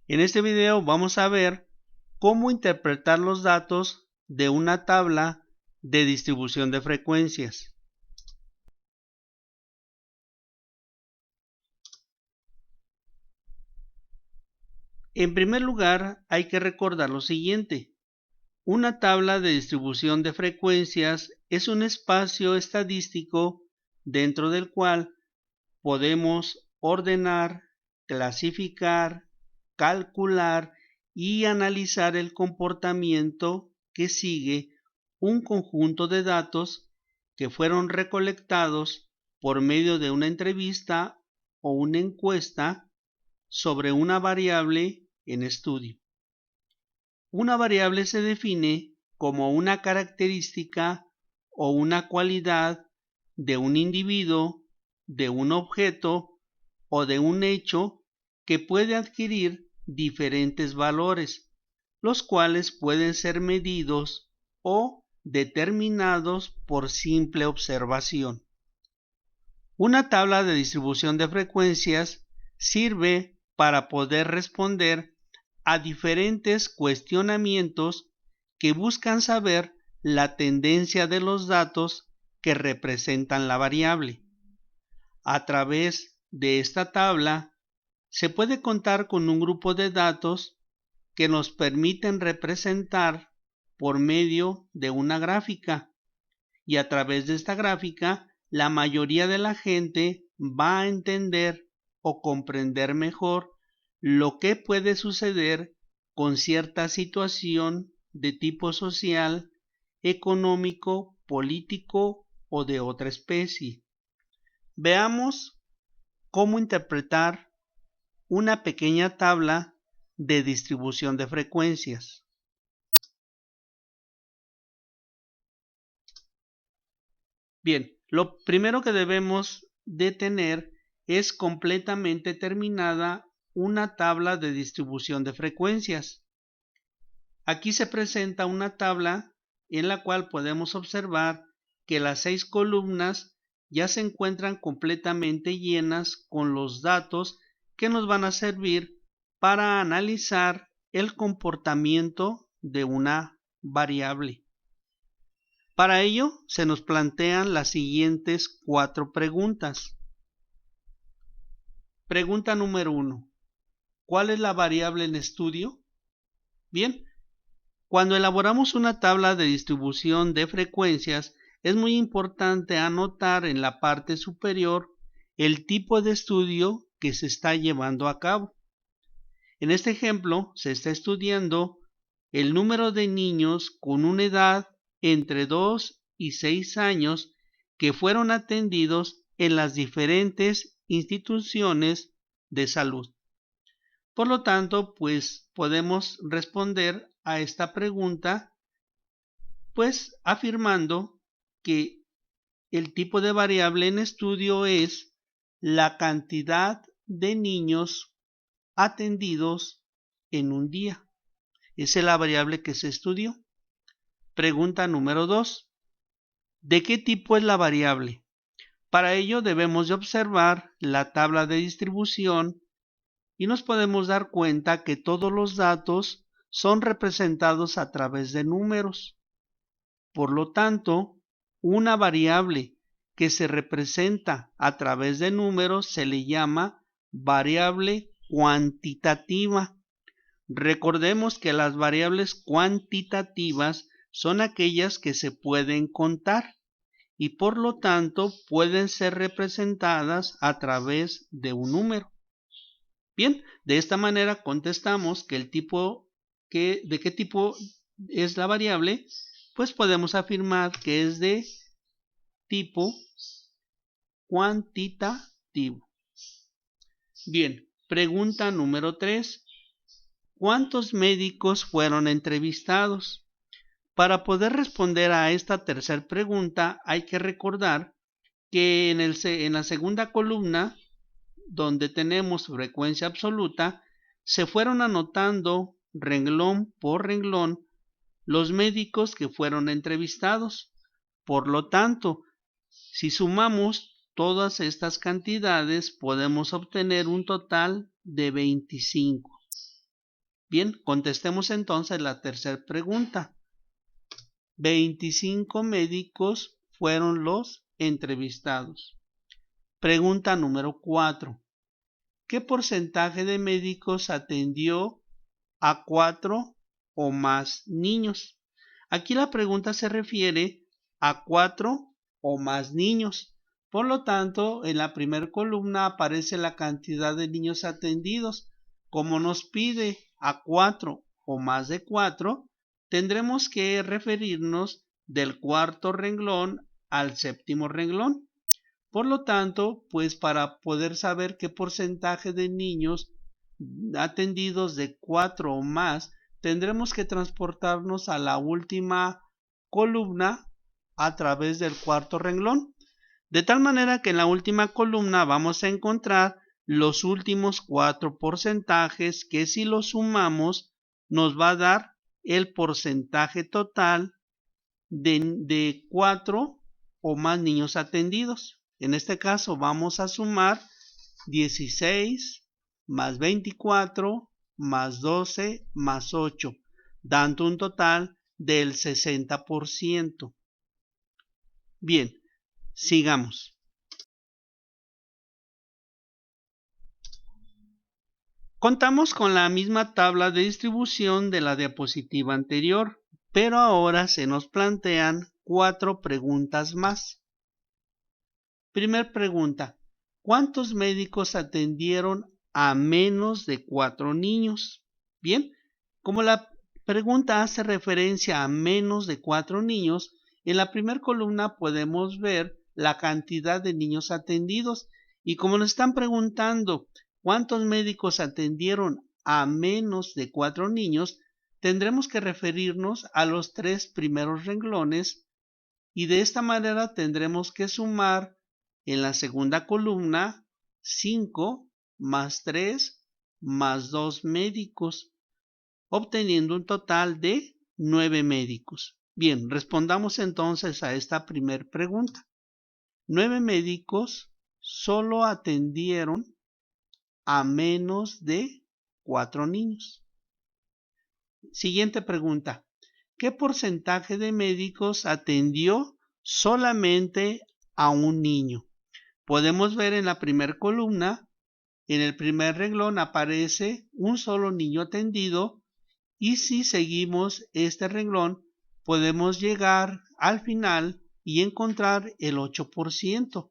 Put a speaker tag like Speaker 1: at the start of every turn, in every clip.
Speaker 1: En este video vamos a ver cómo interpretar los datos de una tabla de distribución de frecuencias. En primer lugar, hay que recordar lo siguiente. Una tabla de distribución de frecuencias es un espacio estadístico dentro del cual podemos ordenar, clasificar, calcular y analizar el comportamiento que sigue un conjunto de datos que fueron recolectados por medio de una entrevista o una encuesta sobre una variable en estudio. Una variable se define como una característica o una cualidad de un individuo, de un objeto o de un hecho que puede adquirir diferentes valores, los cuales pueden ser medidos o determinados por simple observación. Una tabla de distribución de frecuencias sirve para poder responder a diferentes cuestionamientos que buscan saber la tendencia de los datos que representan la variable. A través de esta tabla se puede contar con un grupo de datos que nos permiten representar por medio de una gráfica, y a través de esta gráfica la mayoría de la gente va a entender o comprender mejor lo que puede suceder con cierta situación de tipo social, económico, político o de otra especie. Veamos cómo interpretar una pequeña tabla de distribución de frecuencias. Bien, lo primero que debemos de tener es completamente terminada una tabla de distribución de frecuencias. Aquí se presenta una tabla en la cual podemos observar que las 6 columnas ya se encuentran completamente llenas con los datos que nos van a servir para analizar el comportamiento de una variable. Para ello se nos plantean las siguientes 4 preguntas. Pregunta número 1. ¿Cuál es la variable en estudio? Bien, cuando elaboramos una tabla de distribución de frecuencias, es muy importante anotar en la parte superior el tipo de estudio que se está llevando a cabo. En este ejemplo, se está estudiando el número de niños con una edad entre 2 y 6 años que fueron atendidos en las diferentes instituciones de salud. Por lo tanto, pues podemos responder a esta pregunta pues afirmando que el tipo de variable en estudio es la cantidad de niños atendidos en un día. Esa es la variable que se estudió. Pregunta número 2. ¿De qué tipo es la variable? Para ello debemos de observar la tabla de distribución y nos podemos dar cuenta que todos los datos son representados a través de números. Por lo tanto, una variable que se representa a través de números se le llama variable cuantitativa. Recordemos que las variables cuantitativas son aquellas que se pueden contar y por lo tanto pueden ser representadas a través de un número. Bien, de esta manera contestamos que de qué tipo es la variable, pues podemos afirmar que es de tipo cuantitativo. Bien, pregunta número 3. ¿Cuántos médicos fueron entrevistados? Para poder responder a esta tercera pregunta hay que recordar que en la segunda columna, donde tenemos frecuencia absoluta, se fueron anotando renglón por renglón los médicos que fueron entrevistados. Por lo tanto, si sumamos todas estas cantidades, podemos obtener un total de 25. Bien, contestemos entonces la tercera pregunta. 25 médicos fueron los entrevistados. Pregunta número 4. ¿Qué porcentaje de médicos atendió a 4 o más niños? Aquí la pregunta se refiere a 4 o más niños. Por lo tanto, en la primera columna aparece la cantidad de niños atendidos. Como nos pide a 4 o más de 4, tendremos que referirnos del cuarto renglón al séptimo renglón. Por lo tanto, pues para poder saber qué porcentaje de niños atendidos de 4 o más, tendremos que transportarnos a la última columna a través del cuarto renglón. De tal manera que en la última columna vamos a encontrar los últimos 4 porcentajes que si los sumamos nos va a dar el porcentaje total de 4 o más niños atendidos. En este caso vamos a sumar 16 más 24 más 12 más 8, dando un total del 60%. Bien, sigamos. Contamos con la misma tabla de distribución de la diapositiva anterior, pero ahora se nos plantean 4 preguntas más. Primer pregunta, ¿cuántos médicos atendieron a menos de 4 niños? Bien, como la pregunta hace referencia a menos de 4 niños, en la primera columna podemos ver la cantidad de niños atendidos y como nos están preguntando cuántos médicos atendieron a menos de 4 niños, tendremos que referirnos a los 3 primeros renglones y de esta manera tendremos que sumar en la segunda columna 5 más 3 más 2 médicos, obteniendo un total de 9 médicos. Bien, respondamos entonces a esta primera pregunta. 9 médicos solo atendieron a menos de 4 niños. Siguiente pregunta. ¿Qué porcentaje de médicos atendió solamente a un niño? Podemos ver en la primera columna, en el primer renglón aparece un solo niño atendido y si seguimos este renglón podemos llegar al final y encontrar el 8%.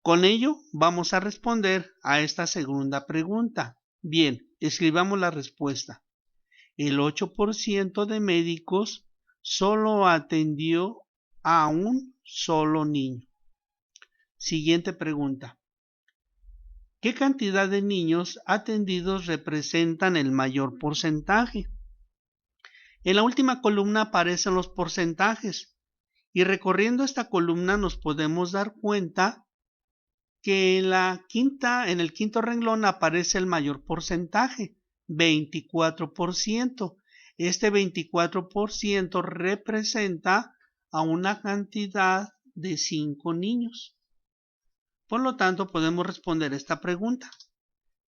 Speaker 1: Con ello vamos a responder a esta segunda pregunta. Bien, escribamos la respuesta. El 8% de médicos solo atendió a un solo niño. Siguiente pregunta. ¿Qué cantidad de niños atendidos representan el mayor porcentaje? En la última columna aparecen los porcentajes y recorriendo esta columna nos podemos dar cuenta que en el quinto renglón aparece el mayor porcentaje, 24%. Este 24% representa a una cantidad de 5 niños. Por lo tanto, podemos responder esta pregunta.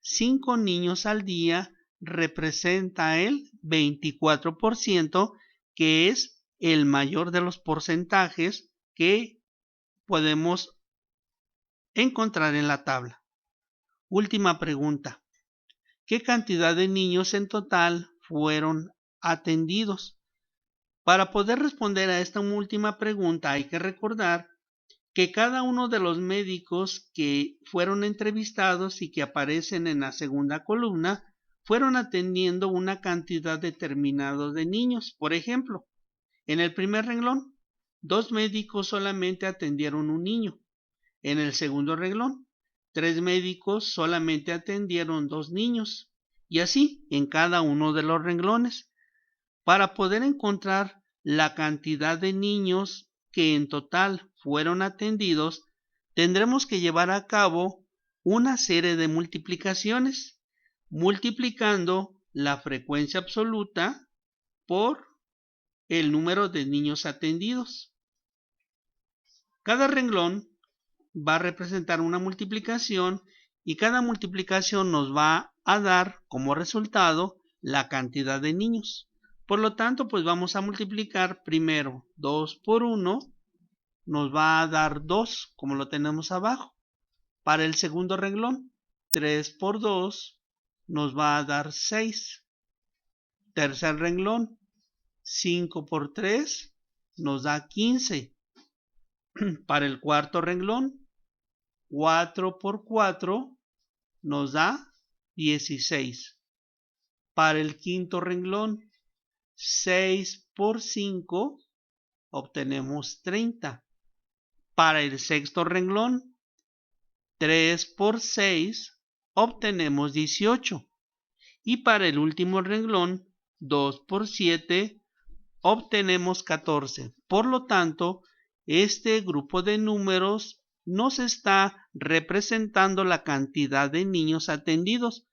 Speaker 1: 5 niños al día representa el 24%, que es el mayor de los porcentajes que podemos encontrar en la tabla. Última pregunta. ¿Qué cantidad de niños en total fueron atendidos? Para poder responder a esta última pregunta hay que recordar que cada uno de los médicos que fueron entrevistados y que aparecen en la segunda columna fueron atendiendo una cantidad determinada de niños. Por ejemplo, en el primer renglón, 2 médicos solamente atendieron un niño. En el segundo renglón, 3 médicos solamente atendieron 2 niños. Y así en cada uno de los renglones. Para poder encontrar la cantidad de niños que en total fueron atendidos, tendremos que llevar a cabo una serie de multiplicaciones, multiplicando la frecuencia absoluta por el número de niños atendidos. Cada renglón va a representar una multiplicación y cada multiplicación nos va a dar como resultado la cantidad de niños. Por lo tanto, pues vamos a multiplicar primero 2 por 1, nos va a dar 2, como lo tenemos abajo. Para el segundo renglón, 3 por 2 nos va a dar 6. Tercer renglón, 5 por 3 nos da 15. Para el cuarto renglón, 4 por 4 nos da 16. Para el quinto renglón, 6 por 5 obtenemos 30. Para el sexto renglón, 3 por 6 obtenemos 18. Y para el último renglón, 2 por 7 obtenemos 14. Por lo tanto, este grupo de números nos está representando la cantidad de niños atendidos.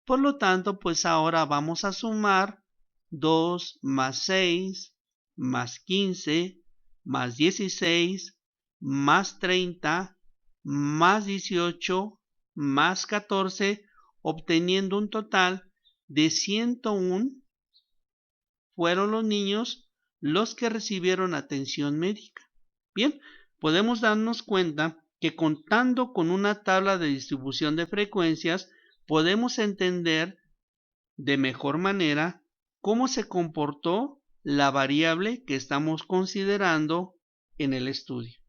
Speaker 1: Por lo tanto, pues ahora vamos a sumar 2 más 6 más 15 más 16 más 30 más 18 más 14, obteniendo un total de 101. Fueron los niños los que recibieron atención médica. Bien, podemos darnos cuenta que contando con una tabla de distribución de frecuencias, podemos entender de mejor manera cómo se comportó la variable que estamos considerando en el estudio.